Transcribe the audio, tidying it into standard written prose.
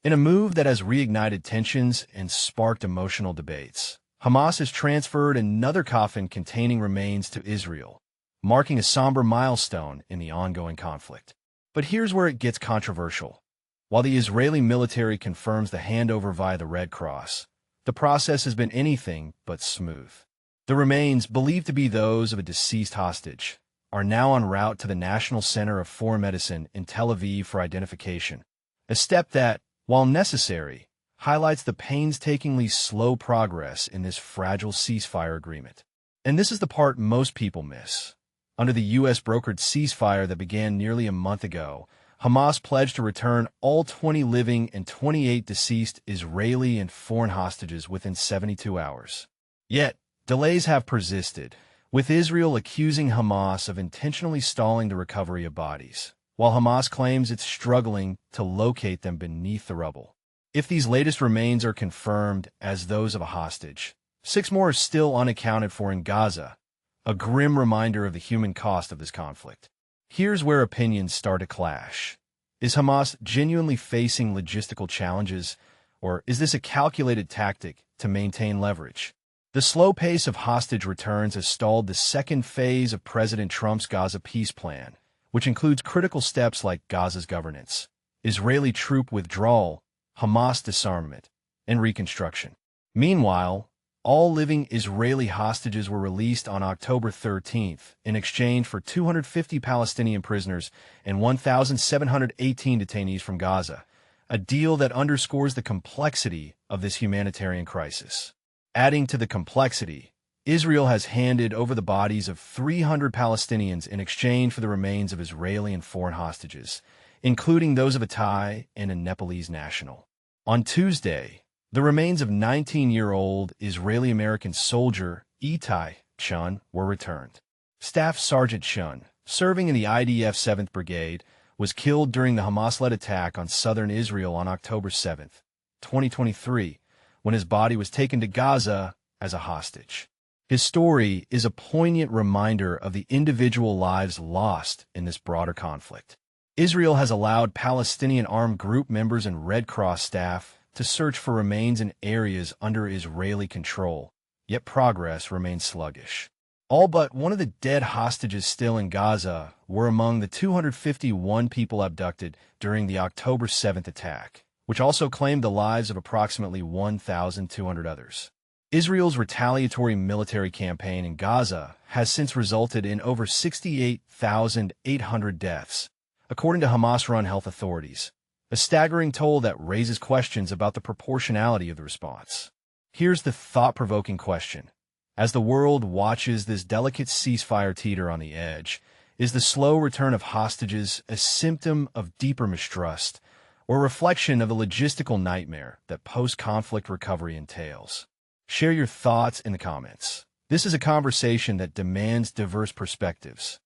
In a move that has reignited tensions and sparked emotional debates, Hamas has transferred another coffin containing remains to Israel, marking a somber milestone in the ongoing conflict. But here's where it gets controversial. While the Israeli military confirms the handover via the Red Cross, the process has been anything but smooth. The remains, believed to be those of a deceased hostage, are now en route to the National Center of Foreign Medicine in Tel Aviv for identification, a step that, while necessary, highlights the painstakingly slow progress in this fragile ceasefire agreement. And this is the part most people miss. Under the U.S.-brokered ceasefire that began nearly a month ago, Hamas pledged to return all 20 living and 28 deceased Israeli and foreign hostages within 72 hours. Yet, delays have persisted, with Israel accusing Hamas of intentionally stalling the recovery of bodies, while Hamas claims it's struggling to locate them beneath the rubble. If these latest remains are confirmed as those of a hostage, 6 more are still unaccounted for in Gaza, a grim reminder of the human cost of this conflict. Here's where opinions start to clash. Is Hamas genuinely facing logistical challenges, or is this a calculated tactic to maintain leverage? The slow pace of hostage returns has stalled the second phase of President Trump's Gaza peace plan, which includes critical steps like Gaza's governance, Israeli troop withdrawal, Hamas disarmament, and reconstruction. Meanwhile, all living Israeli hostages were released on October 13th in exchange for 250 Palestinian prisoners and 1,718 detainees from Gaza, a deal that underscores the complexity of this humanitarian crisis. Adding to the complexity, Israel has handed over the bodies of 300 Palestinians in exchange for the remains of Israeli and foreign hostages, including those of a Thai and a Nepalese national. On Tuesday, the remains of 19-year-old Israeli-American soldier Itai Chun were returned. Staff Sergeant Chun, serving in the IDF 7th Brigade, was killed during the Hamas-led attack on southern Israel on October 7, 2023, when his body was taken to Gaza as a hostage. His story is a poignant reminder of the individual lives lost in this broader conflict. Israel has allowed Palestinian armed group members and Red Cross staff to search for remains in areas under Israeli control, yet progress remains sluggish. All but one of the dead hostages still in Gaza were among the 251 people abducted during the October 7th attack, which also claimed the lives of approximately 1,200 others. Israel's retaliatory military campaign in Gaza has since resulted in over 68,800 deaths, according to Hamas-run health authorities, a staggering toll that raises questions about the proportionality of the response. Here's the thought-provoking question. As the world watches this delicate ceasefire teeter on the edge, is the slow return of hostages a symptom of deeper mistrust, or a reflection of the logistical nightmare that post-conflict recovery entails? Share your thoughts in the comments. This is a conversation that demands diverse perspectives,